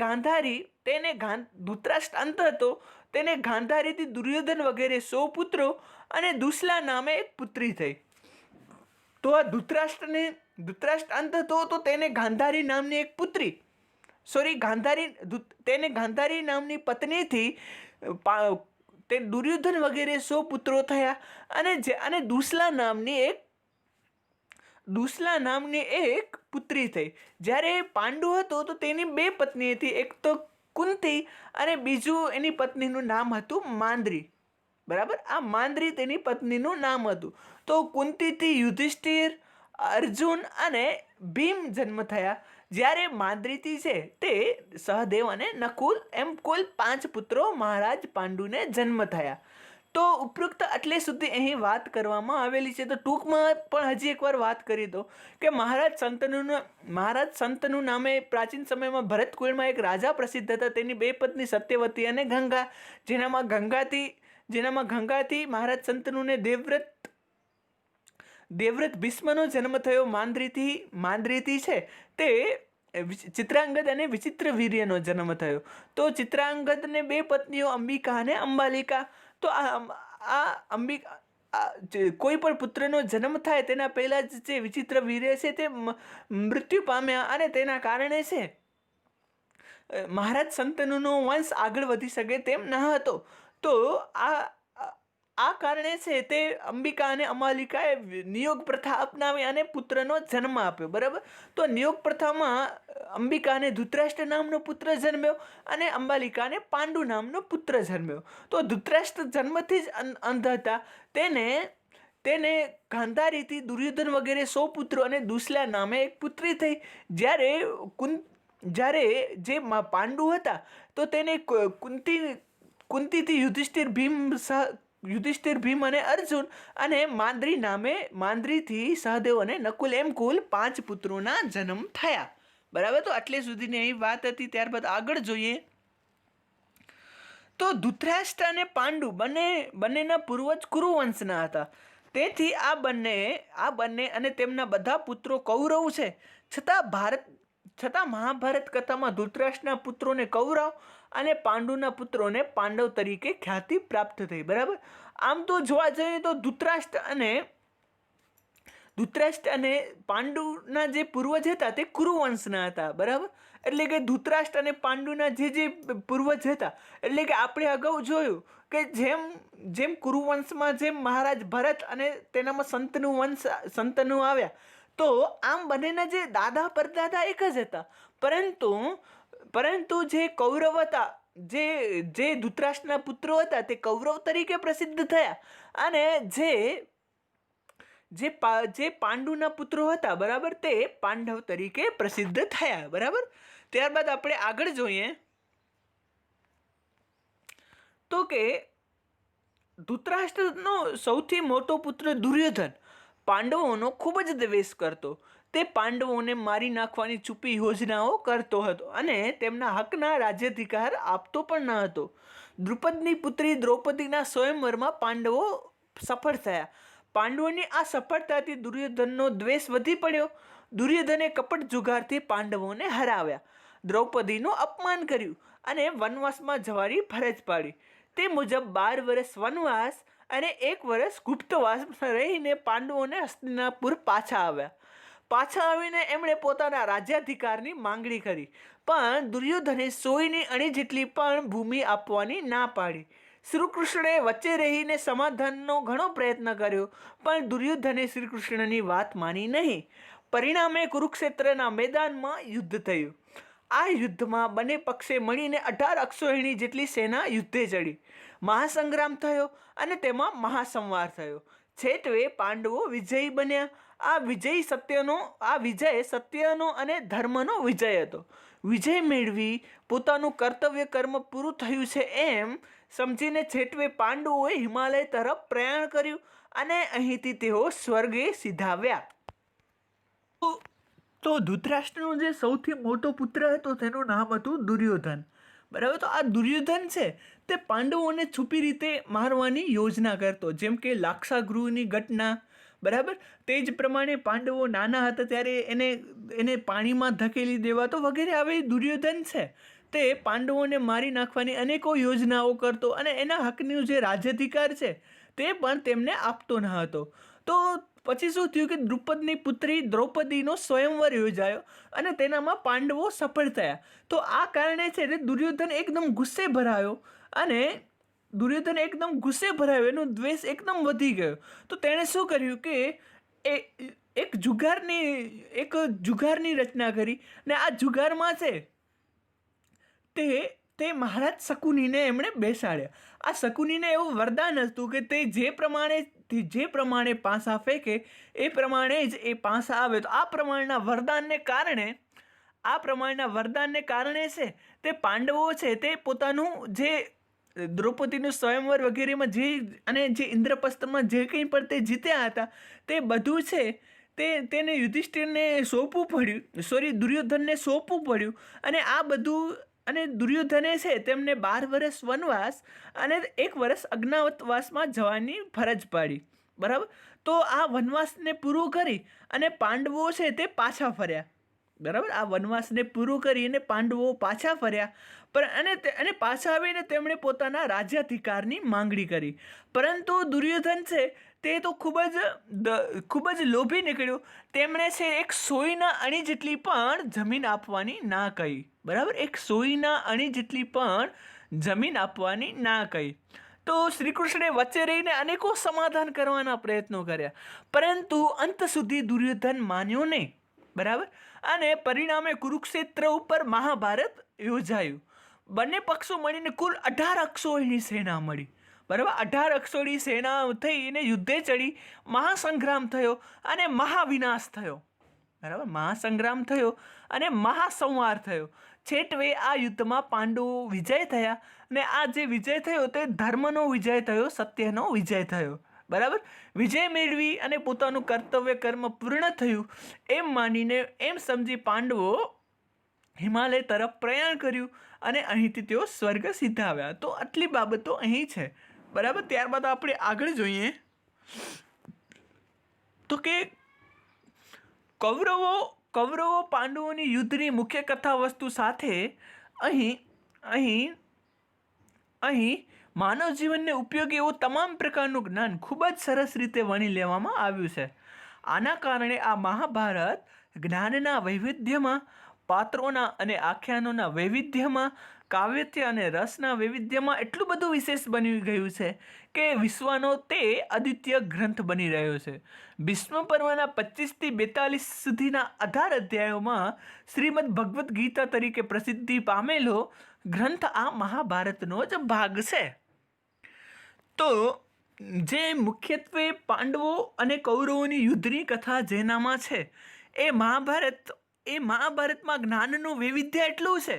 [SPEAKER 1] ધૃતરાષ્ટ્ર અંત હતો, તેને ગાંધારીથી દુર્યોધન વગેરે 100 પુત્રો અને દુસલા નામે એક પુત્રી થઈ. તો આ ધૃતરાષ્ટ્ર અંત હતો તો તેને ગાંધારી નામની એક પુત્રી તેને ગાંધારી નામની પત્નીથી તે દુર્યોધન વગેરે 100 પુત્રો થયા અને દુસલા નામની એક પુત્રી થઈ. જ્યારે પાંડુ હતો તો તેની 2 પત્ની હતી, એક તો કુંતી અને બીજું એની પત્નીનું નામ હતું માંદ્રી. બરાબર. આ માંદ્રી તેની પત્નીનું નામ હતું. તો કુંતીથી યુધિષ્ઠિર, અર્જુન અને ભીમ જન્મ થયા. જ્યારે માંદ્રીથી છે તે સહદેવ અને નકુલ એમ કુલ 5 પુત્રો મહારાજ પાંડુને જન્મ થયા. તો ઉપરોક્ત એટલે સુધી અહીં વાત કરવામાં આવેલી છે. તો ટૂંકમાં પણ હજી એકવાર વાત કરી દો કે મહારાજ શંતનુ નામે પ્રાચીન સમયમાં ભરતકુળમાં એક રાજા પ્રસિદ્ધ હતા. તેની 2 પત્ની સત્યવતી અને ગંગા, જેનામાં ગંગાથી મહારાજ શંતનુને દેવવ્રત ભીષ્મનો જન્મ થયો. માંદ્રીથી છે તે ચિત્રાંગદ અને વિચિત્ર વીર્યનો જન્મ થયો. તો ચિત્રાંગદને 2 પત્નીઓ અંબિકા અને અંબાલિકા. તો કોઈ પણ પુત્રનો જન્મ થાય તેના પહેલા જ જે વિચિત્ર વીર્ય છે તે મૃત્યુ પામ્યા અને તેના કારણે છે મહારાજ શંતનુનો વંશ આગળ વધી શકે તેમ ન હતો. તો આ કારણે છે તે અંબિકા અને અંબાલિકાએ નિયોગ પ્રથા અપનાવી અને પુત્રનો જન્મ આપ્યો. બરાબર. તો નિયોગ પ્રથામાં અંબિકાને ધૃતરાષ્ટ્ર નામનો પુત્ર જન્મ્યો અને અંબાલિકાને પાંડુ નામનો પુત્ર જન્મ્યો. તો ધૃતરાષ્ટ્ર જન્મથી જ અંધ હતા. તેને ગાંધારીથી દુર્યોધન વગેરે 100 પુત્રો અને દુસલા નામે એક પુત્રી થઈ. જ્યારે જે પાંડુ હતા તો તેને કુંતીથી યુધિષ્ઠિર, ભીમ અને અર્જુન અને માંદ્રીથી સહદેવ અને નકુલ એમ કુલ 5 પુત્રોના જન્મ થયા. બરાબર. તો આટલે સુધીની અહીં વાત હતી. ત્યારબાદ આગળ જોઈએ તો ધૃતરાષ્ટ્ર અને પાંડુ બંનેના પૂર્વજ કુરુવંશના હતા. તેથી આ બંને અને તેમના બધા પુત્રો કૌરવ છે. છતાં મહાભારત કથામાં ધૃતરાષ્ટ્રના પુત્રોને કૌરવ અને પાંડુના પુત્રોને પાંડવ તરીકે ખ્યાતિ પ્રાપ્ત થઈ. બરાબર. આમ તો જોવા જઈએ તો ધૃતરાષ્ટ્ર અને પાંડુના જે પૂર્વજ હતા તે કુરુવંશના હતા. બરાબર. એટલે કે ધૃતરાષ્ટ્ર અને પાંડુના જે પૂર્વજ હતા, એટલે કે આપણે અગાઉ જોયું કે જેમ કુરુવંશમાં જેમ મહારાજ ભરત અને તેનામાં શંતનુ આવ્યા, તો આમ બંનેના જે દાદા પરદાદા એક જ હતા. પરંતુ જે કૌરવ હતા, જે ધૃતરાષ્ટ્રના પુત્રો હતા તે કૌરવ તરીકે પ્રસિદ્ધ થયા અને જે પાંડુના પુત્રો હતા, બરાબર, તે પાંડવ તરીકે પ્રસિદ્ધ થયા. બરાબર. ત્યારબાદ આપણે આગળ જોઈએ તો કે ધૃતરાષ્ટ્રનો સૌથી મોટો પુત્ર દુર્યોધન પાંડવોનો ખૂબ જ દ્વેષ કરતો. તે પાંડવોને મારી નાખવાની છુપી યોજનાઓ કરતો હતો અને તેમના હકના રાજ્યાધિકાર આપતો પણ ન હતો. દ્રુપદની પુત્રી દ્રૌપદીના સ્વયંવરમાં પાંડવો સફળ થયા. પાંડવોની આ સફળતાથી દુર્યોધનનો દ્વેષ વધી પડ્યો. દુર્યોધને કપટ જુગારથી પાંડવોને હરાવ્યા, દ્રૌપદીનું અપમાન કર્યું અને વનવાસમાં જવાની ફરજ પાડી. તે મુજબ 12 વર્ષ વનવાસ અને 1 વર્ષ ગુપ્તવાસમાં રહીને પાંડવોને હસ્તિનાપુર પાછા આવીને એમણે પોતાના રાજ્યાધિકારની માંગણી કરી. પણ દુર્યોધને 100ની અણી જેટલી પણ ભૂમિ આપવાની ના પાડી. શ્રીકૃષ્ણએ વચ્ચે રહીને સમાધાનનો ઘણો પ્રયત્ન કર્યો, પણ દુર્યોધને શ્રીકૃષ્ણની વાત માની નહીં. પરિણામે કુરુક્ષેત્રના મેદાનમાં યુદ્ધ થયું. આ યુદ્ધમાં બંને પક્ષે મળીને 18 અક્ષોહિણી જેટલી સેના યુદ્ધે ચડી. મહાસંગ્રામ થયો અને તેમાં મહાસંવાર થયો. છેવટે પાંડવો વિજયી બન્યા. આ વિજય સત્યનો અને ધર્મનો વિજય હતો. વિજય મેળવી પોતાનું કર્તવ્ય કર્મ પૂરું થયું છે એમ સમજીને છેટવે પાંડવોએ હિમાલય તરફ પ્રયાણ કર્યું અને અહીંથી તેઓ સ્વર્ગે સીધાવ્યા. તો તો ધૃતરાષ્ટ્રનો જે સૌથી મોટો પુત્ર હતો તેનું નામ હતું દુર્યોધન. બરાબર. તો આ દુર્યોધન છે તે પાંડવોને છુપી રીતે મારવાની યોજના કરતો, જેમ કે લાક્ષાગૃહની ઘટના. બરાબર. તે જ પ્રમાણે પાંડવો નાના હતા ત્યારે એને પાણીમાં ધકેલી દેવાતો વગેરે. આવી દુર્યોધન છે તે પાંડવોને મારી નાખવાની અનેકો યોજનાઓ કરતો અને એના હકનો જે રાજ્યાધિકાર છે તે પણ તેમને આપતો ન હતો. તો પછી શું થયું કે દ્રુપદની પુત્રી દ્રૌપદીનો સ્વયંવર યોજાયો અને તેનામાં પાંડવો સફળ થયા. તો આ કારણે છે તે દુર્યોધન એકદમ ગુસ્સે ભરાયો અને એનો દ્વેષ એકદમ વધી ગયો. તો તેણે શું કર્યું કે એક જુગારની રચના કરી અને આ જુગારમાં છે તે મહારાજ શકુનીને એમણે બેસાડ્યા. આ શકુનીને એવું વરદાન હતું કે તે જે પ્રમાણે પાંસા ફેંકે એ પ્રમાણે જ એ પાંસા આવે. તો આ પ્રમાણના વરદાનને કારણે છે તે પાંડવો છે તે પોતાનું જે દ્રૌપદીનું સ્વયંવર વગેરેમાં જે ઇન્દ્રપ્રસ્થમાં જે કંઈ પણ તે જીત્યા હતા તે બધું છે તેને દુર્યોધનને સોંપવું પડ્યું. અને આ બધું અને દુર્યોધને છે તેમને 12 વર્ષ વનવાસ અને 1 વર્ષ અજ્ઞાતવાસમાં જવાની ફરજ પાડી. બરાબર. તો આ વનવાસને પૂરું કરી અને પાંડવો છે તે પાછા ફર્યા. બરાબર. આ વનવાસને પૂરું કરીને પાંડવો પાછા ફર્યા અને પાછા આવીને તેમણે પોતાના રાજ્યાધિકારની માંગણી કરી. પરંતુ દુર્યોધન છે તે તો ખૂબ જ લોભી નીકળ્યો. તેમણે છે એક સોયના અણી જેટલી પણ જમીન આપવાની ના કહી. બરાબર. એક સોયના અણી જેટલી પણ જમીન આપવાની ના કહી. તો શ્રી કૃષ્ણે વચ્ચે રહીને અનેકો સમાધાન કરવાના પ્રયત્નો કર્યા, પરંતુ અંત સુધી દુર્યોધન માન્યો નહીં. બરાબર. અને પરિણામે કુરુક્ષેત્ર ઉપર મહાભારત યોજાયું. બંને પક્ષો મળીને કુલ 18 અક્ષોહિણી સેના મળી. બરાબર. 18 અક્ષોહિણી સેના થઈને યુદ્ધે ચડી, મહાસંગ્રામ થયો અને મહાવિનાશ થયો. બરાબર. મહાસંગ્રામ થયો અને મહાસંહાર થયો. છેટવે આ યુદ્ધમાં પાંડવો વિજય થયા અને આ જે વિજય થયો તે ધર્મનો વિજય થયો, સત્યનો વિજય થયો. બરાબર. વિજય મેળવી અને પોતાનું કર્તવ્ય કર્મ પૂર્ણ થયું એમ માનીને એમ સમજી પાંડવો હિમાલય તરફ પ્રયાણ કર્યું અને અહીંથી તેઓ સ્વર્ગ સીધાવ્યા. તો આટલી બાબતો અહીં છે. બરાબર. ત્યારબાદ આપણે આગળ જોઈએ તો કે કૌરવો પાંડવોની યુદ્ધની મુખ્ય કથા વસ્તુ સાથે અહીં માનવ જીવનને ઉપયોગી એવું તમામ પ્રકારનું જ્ઞાન ખૂબ જ સરસ રીતે વણી લેવામાં આવ્યું છે. આના કારણે આ મહાભારત જ્ઞાનના વૈવિધ્યમાં, પાત્રોના અને આખ્યાનોના વૈવિધ્યમાં, કાવ્યત્ય અને રસના વૈવિધ્યમાં એટલું બધું વિશેષ બની ગયું છે કે વિશ્વનો તે અદ્વિતીય ગ્રંથ બની રહ્યો છે. ભીષ્મ પર્વના 25 થી 42 સુધીના 18 અધ્યાયોમાં શ્રીમદ ભગવદ્ ગીતા તરીકે પ્રસિદ્ધિ પામેલો ગ્રંથ આ મહાભારતનો જ ભાગ છે. તો જે મુખ્યત્વે પાંડવો અને કૌરવોની યુદ્ધની કથા જેનામાં છે એ મહાભારતમાં જ્ઞાનનું વૈવિધ્ય એટલું છે.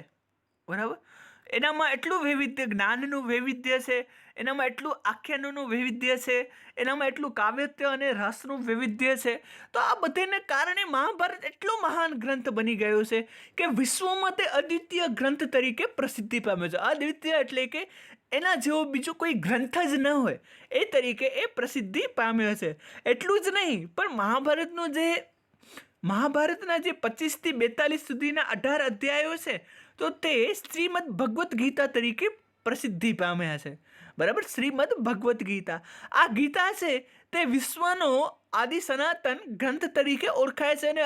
[SPEAKER 1] બરાબર. એનામાં એટલું જ્ઞાનનું વૈવિધ્ય છે, એનામાં એટલું આખ્યાનોનું વૈવિધ્ય છે, એનામાં એટલું કાવ્યત્ય અને રસનું વૈવિધ્ય છે. તો આ બધાને કારણે મહાભારત એટલો મહાન ગ્રંથ બની ગયો છે કે વિશ્વમાં તે અદ્વિતીય ગ્રંથ તરીકે પ્રસિદ્ધિ પામ્યો છે. અદ્વિતીય એટલે કે એના જેવો બીજો કોઈ ગ્રંથ જ ન હોય એ તરીકે એ પ્રસિદ્ધિ પામ્યો છે. એટલું જ નહીં, પણ મહાભારતના જે 25 થી 42 સુધીના 18 અધ્યાયો છે તો તે શ્રીમદ ભગવદ્ ગીતા તરીકે પ્રસિદ્ધિ પામ્યા છે. બરાબર. શ્રીમદ ભગવદ્ ગીતા, આ ગીતા છે તે વિશ્વનો આદિ સનાતન ગ્રંથ તરીકે ઓળખાય છે અને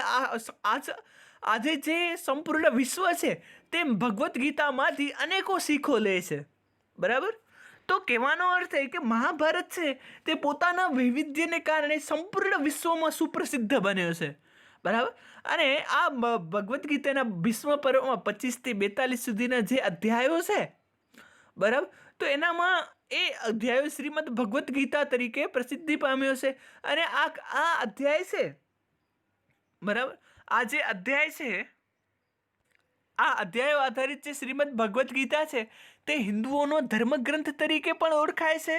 [SPEAKER 1] આજે જે સંપૂર્ણ વિશ્વ છે તે ભગવદ્ ગીતામાંથી અનેકો શીખો લે છે. બરાબર. તો કહેવાનો અર્થ એ કે મહાભારત છે તે પોતાના વૈવિધ્યને કારણે સંપૂર્ણ વિશ્વમાં સુપ્રસિદ્ધ બન્યો છે. બરાબર. અને આ ભગવદ્ ગીતાના ભીષ્મ પર્વમાં 25 થી 42 સુધીના જે અધ્યાયો છે, બરાબર, તો એનામાં એ અધ્યાયો શ્રીમદ ભગવદ્ ગીતા તરીકે પ્રસિદ્ધિ પામ્યો છે. અને આ અધ્યાય છે, બરાબર, આ જે અધ્યાય છે આ અધ્યાયો આધારિત જે શ્રીમદ ભગવદ્ ગીતા છે તે હિન્દુઓનો ધર્મગ્રંથ તરીકે પણ ઓળખાય છે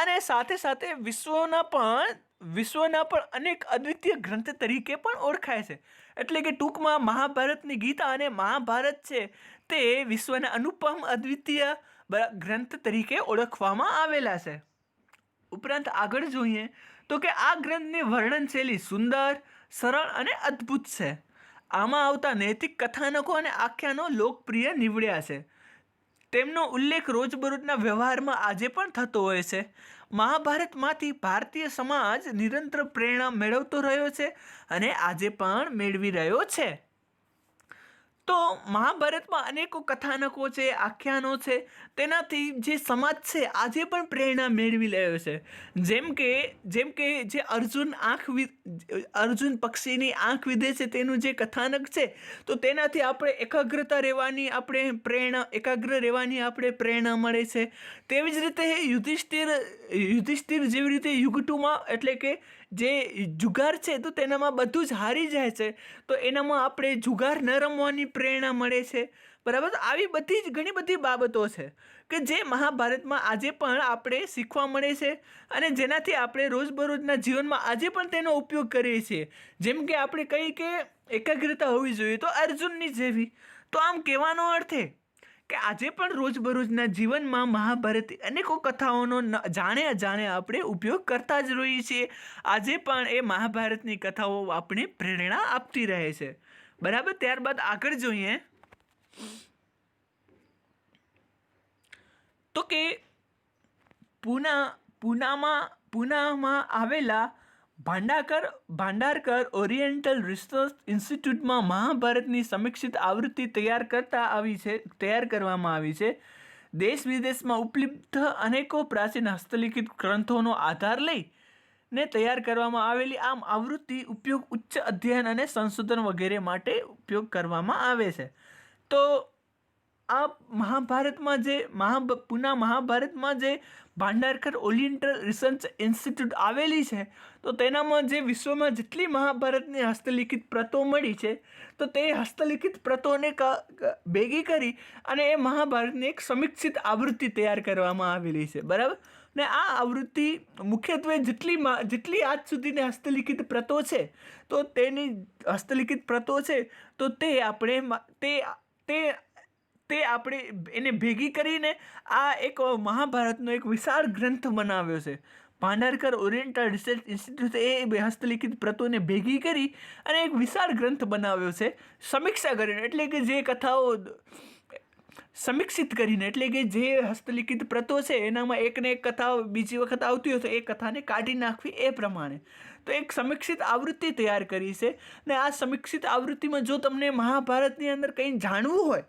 [SPEAKER 1] અને સાથે સાથે વિશ્વના પણ અનેક અદ્વિતીય ગ્રંથ તરીકે પણ ઓળખાય છે. એટલે કે ટૂંકમાં મહાભારતની ગીતા અને મહાભારત છે તે વિશ્વના અનુપમ અદ્વિતીય ગ્રંથ તરીકે ઓળખવામાં આવેલા છે. ઉપરાંત આગળ જોઈએ તો કે આ ગ્રંથની વર્ણન શૈલી સુંદર, સરળ અને અદ્ભુત છે. આમાં આવતા નૈતિક કથાનકો અને આખ્યાનો લોકપ્રિય નીવડ્યા છે. તેમનો ઉલ્લેખ રોજબરોજના વ્યવહારમાં આજે પણ થતો હોય છે. મહાભારતમાંથી ભારતીય સમાજ નિરંતર પ્રેરણા મેળવતો રહ્યો છે અને આજે પણ મેળવી રહ્યો છે. તો મહાભારતમાં અનેકો કથાનકો છે, આખ્યાનો છે, તેનાથી જે સમાજ છે આજે પણ પ્રેરણા મેળવી રહ્યો છે. જેમ કે જે અર્જુન પક્ષીની આંખ વિધે છે તેનું જે કથાનક છે, તો તેનાથી આપણે એકાગ્ર રહેવાની પ્રેરણા મળે છે. તેવી જ રીતે યુધિષ્ઠિર જેવી રીતે યુગ 2માં એટલે કે જે જુગાર છે તો તેનામાં બધું જ હારી જાય છે, તો એનામાં આપણે જુગાર ન રમવાની પ્રેરણા મળે છે. બરાબર. આવી બધી જ ઘણી બધી બાબતો છે કે જે મહાભારતમાં આજે પણ આપણે શીખવા મળે છે અને જેનાથી આપણે રોજબરોજના જીવનમાં આજે પણ તેનો ઉપયોગ કરીએ છીએ. જેમ કે આપણે કહીએ કે એકાગ્રતા હોવી જોઈએ, તો અર્જુનની જેવી. તો આમ કહેવાનો અર્થ એ કે આજે પણ રોજબરોજના જીવનમાં મહાભારત અનેકો કથાઓનો જાણે અજાણે આપણે ઉપયોગ કરતા જ રહીએ છીએ. આજે પણ એ મહાભારતની કથાઓ આપણે પ્રેરણા આપતી રહે છે. બરાબર. ત્યારબાદ આગળ જોઈએ તો કે પૂનામાં આવેલા ભાંડારકર ઓરિએન્ટલ રિસર્ચ ઇન્સ્ટિટ્યૂટમાં મહાભારતની સમીક્ષિત આવૃત્તિ તૈયાર કરવામાં આવી છે. દેશ વિદેશમાં ઉપલબ્ધ અનેકો પ્રાચીન હસ્તલિખિત ગ્રંથોનો આધાર લઈને તૈયાર કરવામાં આવેલી આમ આવૃત્તિ ઉપયોગ ઉચ્ચ અધ્યયન અને સંશોધન વગેરે માટે ઉપયોગ કરવામાં આવે છે. તો આ મહાભારતમાં જે ભાંડારકર ઓરિએન્ટલ રિસર્ચ ઇન્સ્ટિટ્યૂટ આવેલી છે, તો તેનામાં જે વિશ્વમાં જેટલી મહાભારતની હસ્તલિખિત પ્રતો મળી છે, તો તે હસ્તલિખિત પ્રતોને ભેગી કરી અને એ મહાભારતની એક સમીક્ષિત આવૃત્તિ તૈયાર કરવામાં આવેલી છે. બરાબર. ને આ આવૃત્તિ મુખ્યત્વે જેટલી આજ સુધીની હસ્તલિખિત પ્રતો છે, તો તેની હસ્તલિખિત પ્રતો છે તો તે આપણે એને ભેગી કરીને આ એક મહાભારતનો એક વિશાળ ગ્રંથ બનાવ્યો છે. ભાંડારકર ઓરિએન્ટલ રિસર્ચ ઇન્સ્ટિટ્યૂટે એ હસ્તલિખિત પ્રતોને ભેગી કરી અને એક વિશાળ ગ્રંથ બનાવ્યો છે સમીક્ષા કરીને. એટલે કે જે કથાઓ સમીક્ષિત કરીને, એટલે કે જે હસ્તલિખિત પ્રતો છે એનામાં એકને એક કથા બીજી વખત આવતી હોય તો એ કથાને કાઢી નાખવી, એ પ્રમાણે તો એક સમીક્ષિત આવૃત્તિ તૈયાર કરી છે. ને આ સમીક્ષિત આવૃત્તિમાં જો તમને મહાભારતની અંદર કંઈ જાણવું હોય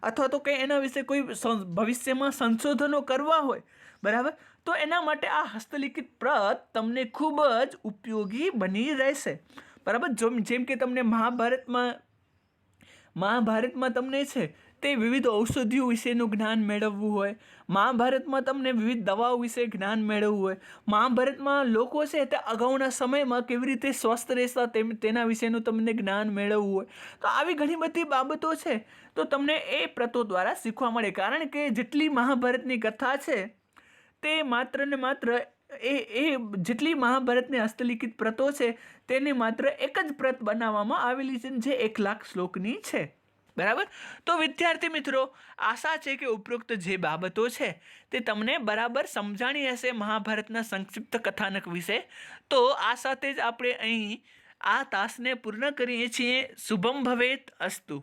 [SPEAKER 1] અથવા તો કંઈ એના વિશે કોઈ ભવિષ્યમાં સંશોધનો કરવા હોય, બરાબર, તો એના માટે આ હસ્તલિખિત પ્રત તમને ખૂબ જ ઉપયોગી બની રહેશે. બરાબર. જેમ કે તમને મહાભારતમાં તમને છે તે વિવિધ ઔષધિઓ વિશેનું જ્ઞાન મેળવવું હોય, મહાભારતમાં તમને વિવિધ દવાઓ વિશે જ્ઞાન મેળવવું હોય, મહાભારતમાં લોકો છે તે અગાઉના સમયમાં કેવી રીતે સ્વસ્થ રહેતા તેના વિશેનું તમને જ્ઞાન મેળવવું હોય, તો આવી ઘણી બધી બાબતો છે તો તમને એ પ્રતો દ્વારા શીખવા મળે. કારણ કે જેટલી મહાભારતની કથા છે તે માત્ર ને માત્ર જેટલી મહાભારતની હસ્તલિખિત પ્રતો છે તેની માત્ર એક જ પ્રત બનાવવામાં આવેલી છે, જે 1,00,000 શ્લોકની છે. બરાબર. તો વિદ્યાર્થી મિત્રો, આશા છે કે ઉપરોક્ત જે બાબતો છે તે તમને બરાબર સમજાણી હશે મહાભારતના સંક્ષિપ્ત કથાનક વિશે. તો આ સાથે જ આપણે અહીં આ તાસને પૂર્ણ કરીએ છીએ. શુભમ ભવેત અસ્તુ.